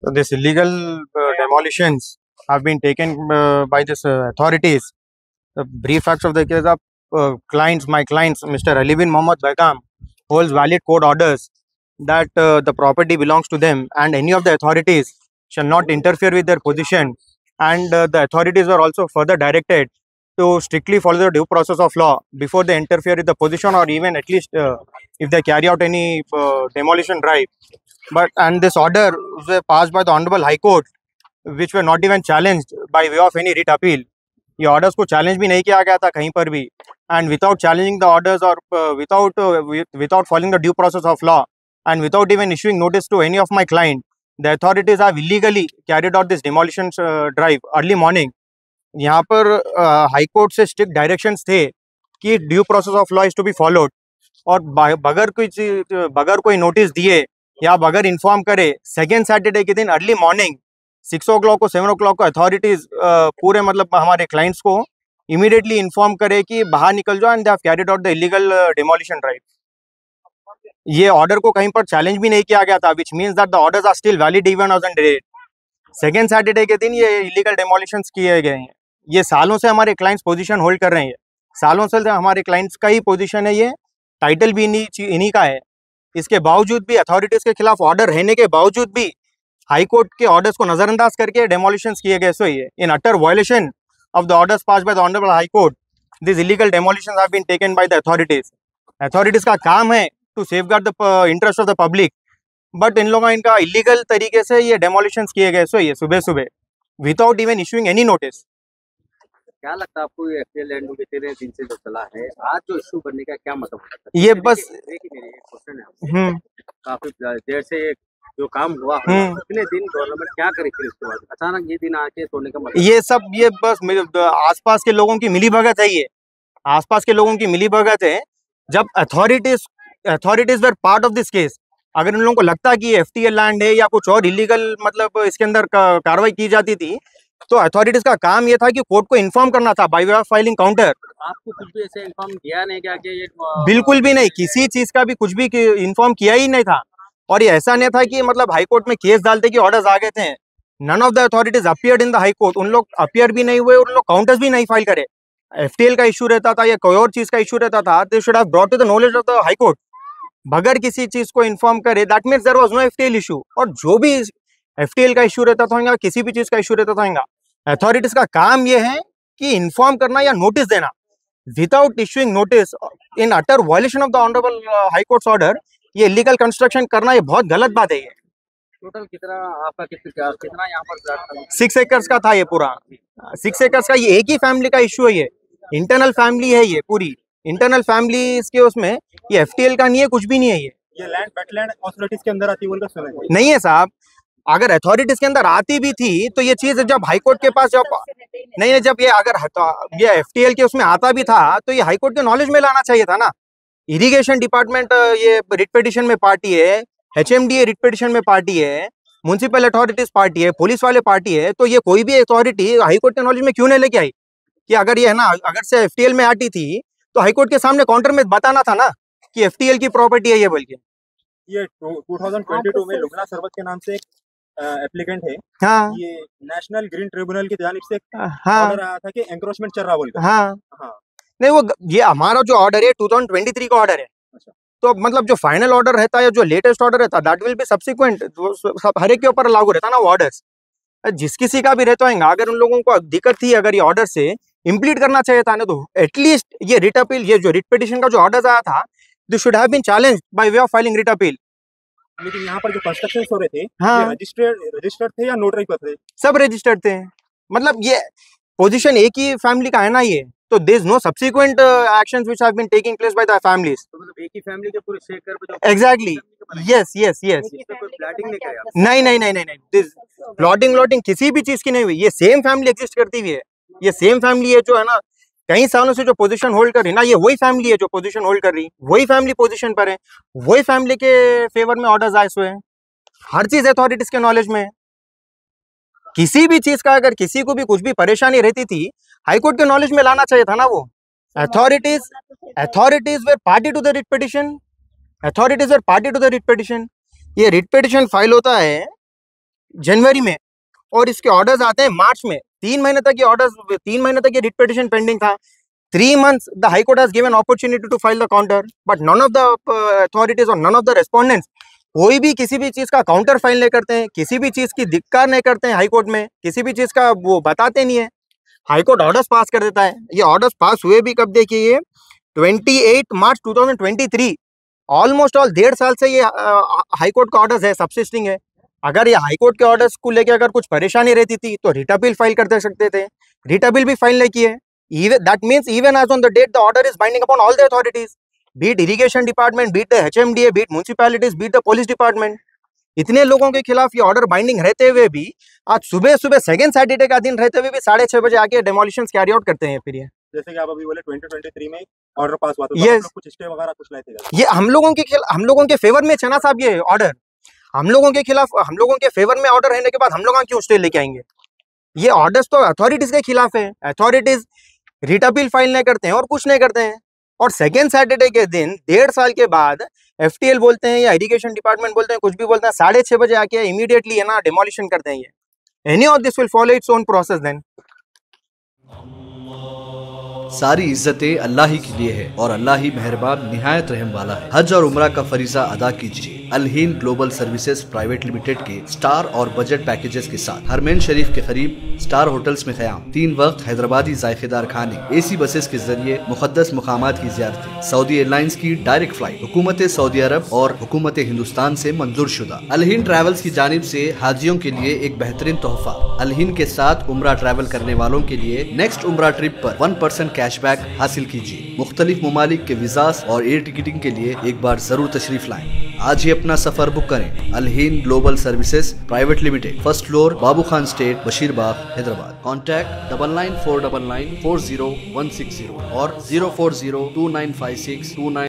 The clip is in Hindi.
So this illegal demolitions have been taken by this authorities. The brief facts of the case are my clients, Mr. Ali bin Mohammed Begum, holds valid court orders that the property belongs to them, and any of the authorities shall not interfere with their position. And the authorities are also further directed to strictly follow the due process of law before they interfere with the position, or even at least if they carry out any demolition drive. But and this order was passed by the Honorable High Court, which were not even challenged by way of any writ appeal. ये ऑर्डर्स को चैलेंज भी नहीं किया गया था कहीं पर भी, and without challenging the orders और without following the due process of law and without even issuing notice to any of my client, the authorities have illegally carried out this demolition drive early morning. यहाँ पर हाई कोर्ट से स्ट्रिक्ट डायरेक्शंस थे कि due process of law is to be followed, और बगैर कोई नोटिस दिए या बगैर इन्फॉर्म करे सेकेंड सैटरडे के दिन अर्ली मॉर्निंग 6 o'clock को 7 o'clock को अथॉरिटीज पूरे मतलब हमारे क्लाइंट्स को इमीडिएटली इन्फॉर्म करे कि बाहर निकल जाओ, and they have carried out the illegal demolition drive. ये ऑर्डर को कहीं पर चैलेंज भी नहीं किया गया था, which means that the orders are still valid even on date. Second Saturday के दिन ये इलीगल डेमोलिशंस किए गए हैं. ये सालों से हमारे क्लाइंट्स पोजीशन होल्ड कर रहे हैं, सालों से हमारे क्लाइंट्स का ही पोजीशन है, ये टाइटल भी इन्हीं का है. इसके बावजूद भी अथॉरिटीज के खिलाफ ऑर्डर रहने के बावजूद भी हाई कोर्ट के ऑर्डर्स को नजरअंदाज करके डेमोलिशंस किए गए. सो ये in utter violation of the orders passed by the honourable High Court, this illegal demolitions have been taken by the authorities. Authorities का काम है to safeguard the interest of the public, but इन लोगों इनका इलीगल तरीके से ये डेमोलिशंस किए गए. सो ये सुबह सुबह without even issuing any notice. क्या लगता है आपको ये एफटीएल लैंड कितने दिन से जो चला है, आज जो इशू करने का क्या मतलब है? ये बस देखिए मेरी एक क्वेश्चन है, काफी देर से जो काम हुआ कितने दिन गवर्नमेंट क्या करी थी, उसके बाद अचानक ये दिन आके तोड़ने का मतलब? ये बस आसपास के लोगों की मिली भगत है. ये आसपास के लोगों की मिली भगत है. जब authorities were part of this case, अगर इन लोगों को लगता है कि ये एफटीएल लैंड है या कुछ और इलीगल मतलब इसके अंदर कार्रवाई की जाती थी, तो अथॉरिटीज का काम ये था कि कोर्ट को इन्फॉर्म करना था bye way of filing counter. आपको कुछ भी ऐसे इन्फॉर्म किया नहीं क्या कि ये? बिल्कुल भी नहीं, किसी चीज का भी कुछ भी इन्फॉर्म किया ही नहीं था. और ये ऐसा नहीं था कि मतलब हाई कोर्ट में केस डालते कि ऑर्डर्स आ गए थे. None of the authorities appeared in the high court. उन लोग अपीयर भी नहीं हुए, उन लोग काउंटर्स भी नहीं फाइल करे. एफटीएल का इशू रहता था या कोई और चीज का इशू रहता था, they should have brought to the knowledge of the high court. बगैर किसी चीज को इन्फॉर्म करे, that means there was no FTL issue. और जो भी एफटीएल का इशू रहता था, किसी भी चीज का इशू रहता था, अथॉरिटीज का काम ये है कि इन्फॉर्म करना या नोटिस देना. Without issuing notice in utter violation of the honourable high courts order, ये इलीगल कंस्ट्रक्शन करना ये बहुत गलत बात है. ये टोटल कितना आपका कितना यहाँ पर 6 एकर्स का था ये पूरा. 6 एकर्स का ये एक ही फैमिली का इशू है. ये इंटरनल फैमिली है, ये पूरी इंटरनल फैमिली इसके उसमें. ये एफटीएल का नहीं है, कुछ भी नहीं है. ये लैंड वेटलैंड अथॉरिटीज के अंदर आती है, सुना नहीं है साहब. अगर अथॉरिटीज के अंदर आती भी थी तो ये चीज जब हाईकोर्ट के पास जब ये अगर ये एफटीएल के उसमें आता भी था तो ये हाईकोर्ट के नॉलेज में लाना चाहिए था ना. इरिगेशन डिपार्टमेंट ये रिट पिटिशन में पार्टी है, एचएमडीए रिट पिटिशन में पार्टी है, म्युनिसिपल अथॉरिटीज पार्टी है, पुलिस वाले पार्टी है. तो ये कोई भी अथॉरिटी हाईकोर्ट के नॉलेज में क्यों नहीं लेके आई? कि अगर ये है ना, अगर से एफटीएल में आती थी तो हाईकोर्ट के सामने काउंटर में बताना था ना कि एफटीएल की प्रॉपर्टी है ये. बल्कि ये 2022 में लुगना सरवत के नाम से एक एप्लीकेंट है. हाँ, ये नेशनल ग्रीन ट्रिब्यूनल की जानिब से हाँ, ऑर्डर आया था कि एंक्रोचमेंट चल रहा बोलकर. हाँ, हाँ. नहीं, वो ये हमारा जो ऑर्डर है 2023 का ऑर्डर है. अच्छा. तो मतलब जो फाइनल ऑर्डर रहता है, जो लेटेस्ट ऑर्डर रहता है, दैट विल बी सब्सिक्वेंट. हर एक के ऊपर लागू रहता है ना वो ऑर्डर्स. जिस किसी का भी रहता है, अगर उन लोगों को दिक्कत थी, अगर ये ऑर्डर से इम्प्लीट करना चाहिए था ना, तो एटलीस्ट ये रिट अपील, ये जो रिट पिटिशन का जो ऑर्डर आया था, this should have been challenged by way of filing writ appeal. लेकिन यहाँ पर जो कंस्ट्रक्शन हो रहे थे, हाँ, रजिस्टर्ड थे या नोटरी पर थे? सब रजिस्टर्ड थे. मतलब ये पोजीशन एक ही फैमिली का है ना ये, तो there is no subsequent actions which have been taking place by the families. तो मतलब एक ही फैमिली के पूरे शेयर कर exactly. Yes, yes, yes. Plotting नहीं किया? नहीं. दिस प्लॉटिंग किसी भी चीज की नहीं हुई. ये सेम फैमिली एग्जिस्ट करती हुई है. ये सेम फैमिली है जो है ना कई सालों से जो पोजीशन होल्ड कर रही है ना, ये वही फैमिली है जो पोजीशन होल्ड कर रही, वही फैमिली पोजीशन पर है, वही फैमिली के फेवर में ऑर्डर्स आए हुए हैं. हर चीज अथॉरिटीज के नॉलेज में है. किसी भी चीज का अगर किसी को भी कुछ भी परेशानी रहती थी, हाईकोर्ट के नॉलेज में लाना चाहिए था ना वो. Authorities were party to the writ petition. ये रिट पिटिशन फाइल होता है जनवरी में और इसके ऑर्डर्स आते हैं मार्च में। 3 महीने तक ये ऑर्डर्स, 3 महीने तक ये रिट पिटिशन पेंडिंग था। 3 months the High Court has given opportunity to file the counter, but none of the authorities or none of the respondents, कोई भी किसी भी चीज का काउंटर फाइल नहीं करते हैं, किसी भी चीज की धिक्कार नहीं करते हैं हाई कोर्ट में, किसी भी चीज का वो बताते नहीं है। हाई कोर्ट ऑर्डर्स पास कर देता है। ये ऑर्डर्स पास हुए भी कब देखिए, ये 28 मार्च 2023, ऑलमोस्ट ऑल 1.5 साल से ये हाई कोर्ट का ऑर्डर्स है, सबसिस्टिंग है। अगर ये हाई कोर्ट के ऑर्डर्स को लेकर अगर कुछ परेशानी रहती थी तो रिट अपील फाइल कर सकते थे, रिट अपील भी फाइल नहीं किए। That means even as on the date the order is binding upon all the authorities, be it irrigation department, be it the HMDA, be it municipalities, be it the police department। इतने लोगों के खिलाफ ये ऑर्डर बाइंडिंग रहते हुए भी आज सुबह सुबह सेकंड सैटरडे का दिन रहते हुए भी 6:30 बजे आके डेमोलिशंस कैरी आउट करते हैं। फिर ये जैसे कि आप अभी बोले 2023 में ऑर्डर पास हुआ, तो Yes. आप लोग कुछ स्टे वगैरह कुछ लाए थे? ये हम लोगों के फेवर में चना साहब, ये ऑर्डर हम लोगों के खिलाफ, हम लोगों के फेवर में ऑर्डर रहने के बाद हम लोग क्यों स्टे लेके आएंगे? ये ऑर्डर्स तो अथॉरिटीज के खिलाफ है। अथॉरिटीज रिट अपील फाइल नहीं करते हैं और कुछ नहीं करते हैं। और सेकेंड सैटरडे के दिन 1.5 साल के बाद FTL बोलते हैं या इरिगेशन डिपार्टमेंट बोलते हैं, कुछ भी बोलते हैं, 6:30 बजे आके इमीडिएटली है ना डिमोलिशन करते हैं। ये any of this will follow its own process then. सारी इज्जतें अल्लाह ही के लिए है और अल्लाह ही मेहरबान निहायत रहम वाला है। हज और उम्रा का फरीजा अदा कीजिए Al-Hind global services private limited के स्टार और बजट पैकेजेस के साथ। हरमैन शरीफ के करीब स्टार होटल्स में क़याम, 3 वक्त हैदराबादी जायकेदार खाने, AC बसेस के जरिए मुक़द्दस मुकामात की ज़ियारतें, सऊदी एयरलाइंस की डायरेक्ट फ्लाइट, हुकूमत सऊदी अरब और हुकूमत हिंदुस्तान से मंजूर शुदा। अल-हिंद ट्रैवल्स की जानिब से हाजियों के लिए एक बेहतरीन तोहफा। अल-हिंद के साथ उम्रा ट्रैवल करने वालों के लिए नेक्स्ट उम्रा ट्रिप पर 1% कैशबैक हासिल कीजिए। मुख्तलिफ ममालिक के वीज़ास और एयर टिकटिंग के लिए एक बार जरूर तशरीफ लाएं। आज ही अपना सफर बुक करें। अल-हिंद global services private limited, first floor, Babu Khan estate, Bashirbagh, Hyderabad. Contact 9949940160 और 040295629।